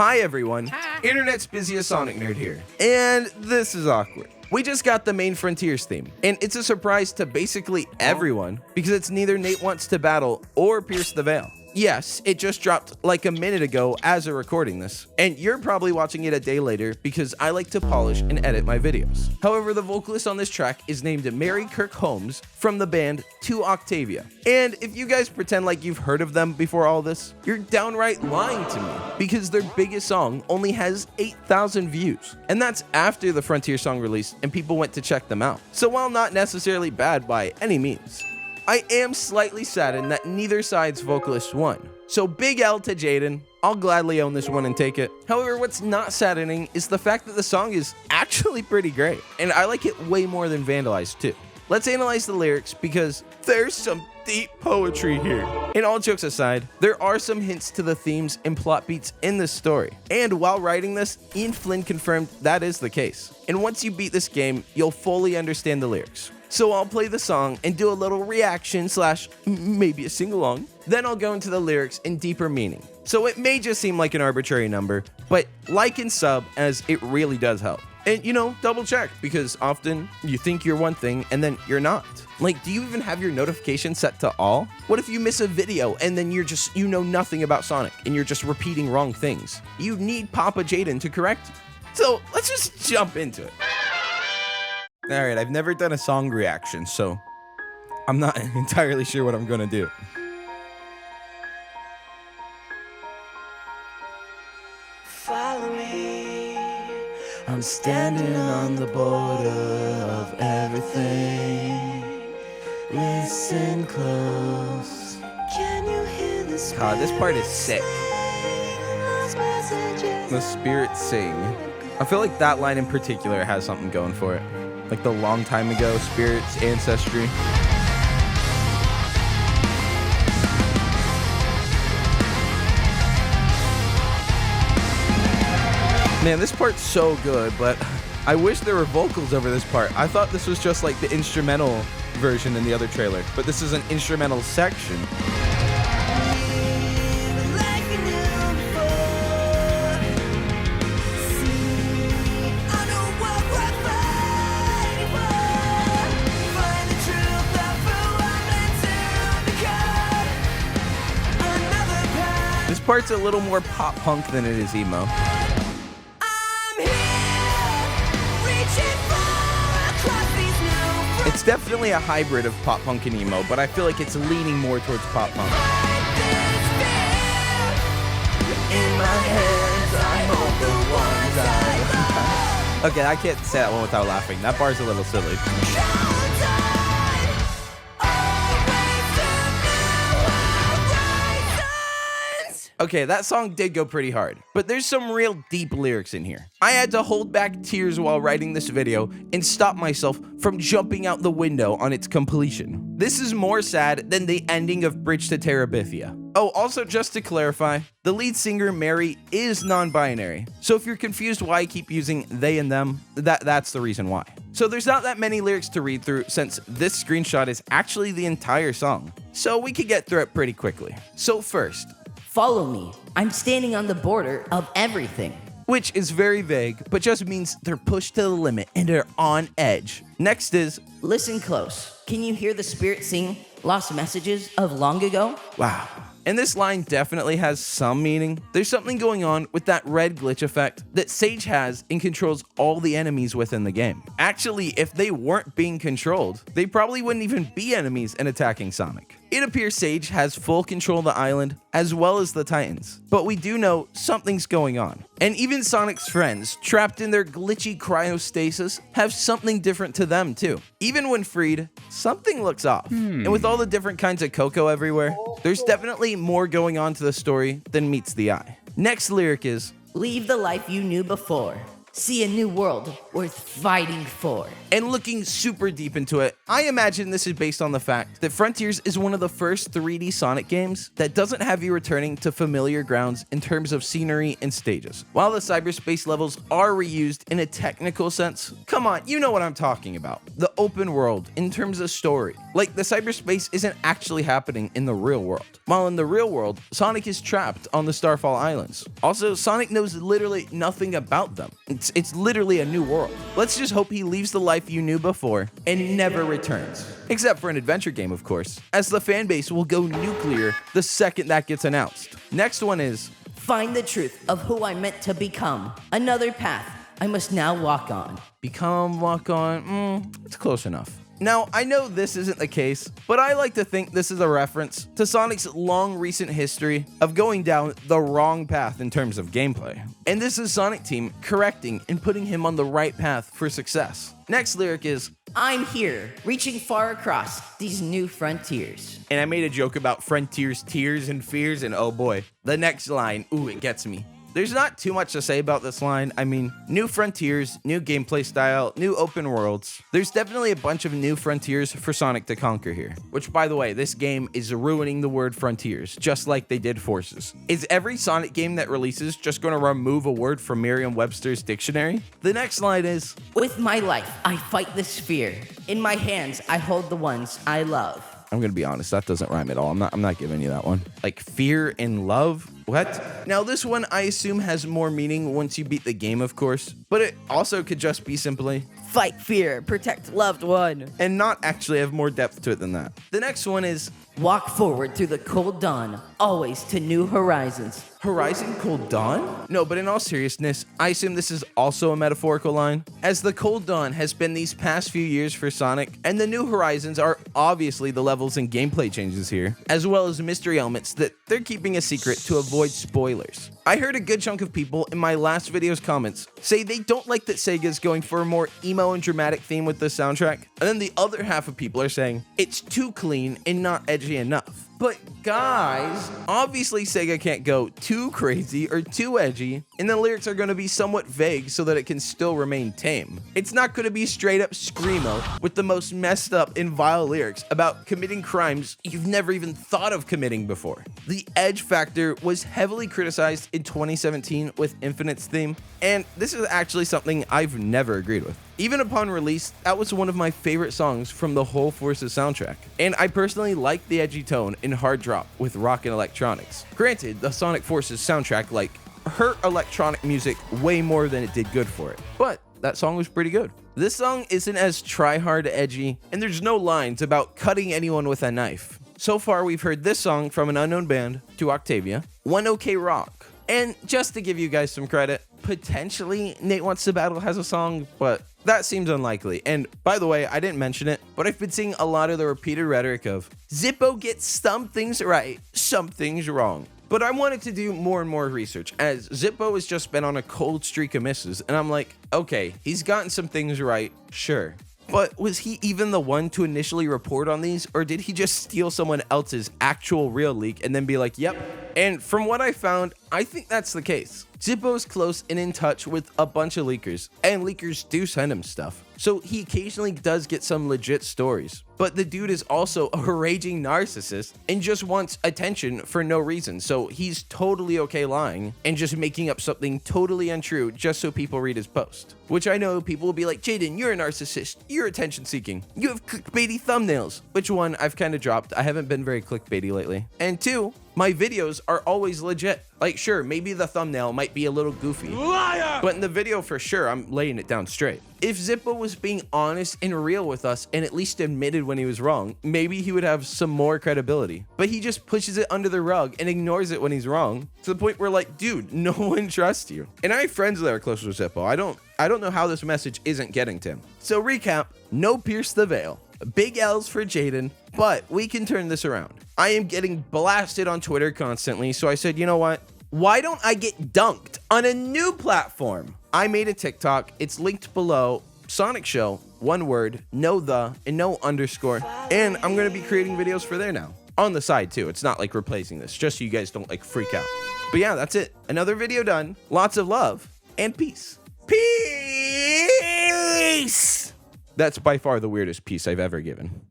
Hi everyone, Internet's busiest Sonic nerd here, and this is awkward. We just got the main Frontiers theme, and it's a surprise to basically everyone because it's neither Nate Wants to Battle or Pierce the Veil. Yes, it just dropped like a minute ago as of recording this, and you're probably watching it a day later because I like to polish and edit my videos. However, the vocalist on this track is named Mary Kirk Holmes from the band To Octavia. And if you guys pretend like you've heard of them before all this, you're downright lying to me because their biggest song only has 8,000 views. And that's after the Frontier song released and people went to check them out. So while not necessarily bad by any means, I am slightly saddened that neither side's vocalist won. So big L to Jaden, I'll gladly own this one and take it. However, what's not saddening is the fact that the song is actually pretty great, and I like it way more than Vandalized too. Let's analyze the lyrics because there's some deep poetry here. And all jokes aside, there are some hints to the themes and plot beats in this story. And while writing this, Ian Flynn confirmed that is the case. And once you beat this game, you'll fully understand the lyrics. So I'll play the song and do a little reaction / maybe a sing-along. Then I'll go into the lyrics and deeper meaning. So it may just seem like an arbitrary number, but like and sub as it really does help. And double check because often you think you're one thing and then you're not. Like, do you even have your notification set to all? What if you miss a video and then you know nothing about Sonic and you're just repeating wrong things? You need Papa Jaden to correct you. So let's just jump into it. Alright, I've never done a song reaction, so I'm not entirely sure what I'm gonna do. Follow me, I'm standing on the border of everything. Listen close. Can you hear the God, this part is sick. The spirits sing. I feel like that line in particular has something going for it. Like the long time ago, spirits, ancestry. Man, this part's so good, but I wish there were vocals over this part. I thought this was just like the instrumental version in the other trailer, but this is an instrumental section. This part's a little more pop punk than it is emo. It's definitely a hybrid of pop punk and emo, but I feel like it's leaning more towards pop punk. Okay, I can't say that one without laughing. That bar's a little silly. Okay, that song did go pretty hard, but there's some real deep lyrics in here. I had to hold back tears while writing this video and stop myself from jumping out the window on its completion. This is more sad than the ending of Bridge to Terabithia. Oh, also just to clarify, the lead singer, Mary, is non-binary. So if you're confused why I keep using they and them, that's the reason why. So there's not that many lyrics to read through since this screenshot is actually the entire song. So we could get through it pretty quickly. So first, follow me. I'm standing on the border of everything. Which is very vague, but just means they're pushed to the limit and they're on edge. Next is, listen close. Can you hear the spirit sing lost messages of long ago? wow. And this line definitely has some meaning. There's something going on with that red glitch effect that Sage has and controls all the enemies within the game. Actually, if they weren't being controlled, they probably wouldn't even be enemies and attacking Sonic. It appears Sage has full control of the island as well as the Titans, but we do know something's going on. And even Sonic's friends, trapped in their glitchy cryostasis, have something different to them too. Even when freed, something looks off. And with all the different kinds of Coco everywhere, there's definitely more going on to the story than meets the eye. Next lyric is, leave the life you knew before. See a new world worth fighting for. And looking super deep into it, I imagine this is based on the fact that Frontiers is one of the first 3D Sonic games that doesn't have you returning to familiar grounds in terms of scenery and stages. While the cyberspace levels are reused in a technical sense, come on, you know what I'm talking about. The open world in terms of story. Like, the cyberspace isn't actually happening in the real world. While in the real world, Sonic is trapped on the Starfall Islands. Also, Sonic knows literally nothing about them. It's literally a new world. Let's just hope he leaves the life you knew before and never returns. Except for an adventure game, of course, as the fanbase will go nuclear the second that gets announced. Next one is Find the truth of who I'm meant to become. Another path I must now walk on. walk on, it's close enough. Now, I know this isn't the case, but I like to think this is a reference to Sonic's long recent history of going down the wrong path in terms of gameplay. And this is Sonic Team correcting and putting him on the right path for success. Next lyric is, I'm here, reaching far across these new frontiers. and I made a joke about Frontiers, tears, and fears, and oh boy, the next line, it gets me. There's not too much to say about this line. I mean, new frontiers, new gameplay style, new open worlds. There's definitely a bunch of new frontiers for Sonic to conquer here. Which, by the way, this game is ruining the word frontiers, just like they did forces. Is every Sonic game that releases just going to remove a word from Merriam-Webster's dictionary? The next line is, With my life, I fight this fear. In my hands, I hold the ones I love. I'm gonna be honest, that doesn't rhyme at all. I'm not giving you that one. Like fear and love? What? Now this one I assume has more meaning once you beat the game, of course, but it also could just be simply Fight fear, protect loved one. and not actually have more depth to it than that. The next one is Walk forward through the cold dawn, always to new horizons. Horizon Cold Dawn? No, but in all seriousness, I assume this is also a metaphorical line, as the Cold Dawn has been these past few years for Sonic, and the New Horizons are obviously the levels and gameplay changes here, as well as mystery elements that they're keeping a secret to avoid spoilers. I heard a good chunk of people in my last video's comments say they don't like that Sega's going for a more emo and dramatic theme with the soundtrack, and then the other half of people are saying it's too clean and not edgy enough. But guys, obviously Sega can't go too crazy or too edgy, and the lyrics are going to be somewhat vague so that it can still remain tame. It's not going to be straight up screamo with the most messed up and vile lyrics about committing crimes you've never even thought of committing before. The edge factor was heavily criticized in 2017 with Infinite's theme, and this is actually something I've never agreed with. Even upon release, that was one of my favorite songs from the whole Forces soundtrack, and I personally like the edgy tone in Hard Drop with rock and electronics. Granted, the Sonic Forces soundtrack hurt electronic music way more than it did good for it, but that song was pretty good. This song isn't as try-hard edgy, and there's no lines about cutting anyone with a knife. So far, we've heard this song from an unknown band, To Octavia, One OK Rock, and just to give you guys some credit, potentially Nate Wants to Battle has a song, but that seems unlikely. And by the way, I didn't mention it, but I've been seeing a lot of the repeated rhetoric of Zippo gets some things right, some things wrong. But I wanted to do more and more research, as Zippo has just been on a cold streak of misses, and I'm like, okay, he's gotten some things right, sure. But was he even the one to initially report on these, or did he just steal someone else's actual real leak and then be like, yep? And from what I found, I think that's the case. Zippo's close and in touch with a bunch of leakers, and leakers do send him stuff. So he occasionally does get some legit stories. But the dude is also a raging narcissist and just wants attention for no reason. So he's totally okay lying and just making up something totally untrue just so people read his post. Which I know people will be like, Jaden, you're a narcissist. You're attention seeking. You have clickbaity thumbnails. Which one I've kind of dropped. I haven't been very clickbaity lately. And two, my videos are always legit. Like, sure, maybe the thumbnail might be a little goofy. Liar! But in the video, for sure, I'm laying it down straight. If Zippo was being honest and real with us and at least admitted when he was wrong, maybe he would have some more credibility. But he just pushes it under the rug and ignores it when he's wrong, to the point where, like, dude, no one trusts you. And I have friends that are close to Zippo. I don't know how this message isn't getting to him. So recap, no Pierce the Veil. Big L's for Jaden, but we can turn this around. I am getting blasted on Twitter constantly, so I said, you know what? Why don't I get dunked on a new platform? I made a TikTok. It's linked below. Sonic Show, one word, no the, and no underscore. And I'm going to be creating videos for there now. On the side, too. It's not like replacing this, just so you guys don't, like, freak out. But yeah, that's it. Another video done. Lots of love and peace. Peace! Peace! That's by far the weirdest piece I've ever given.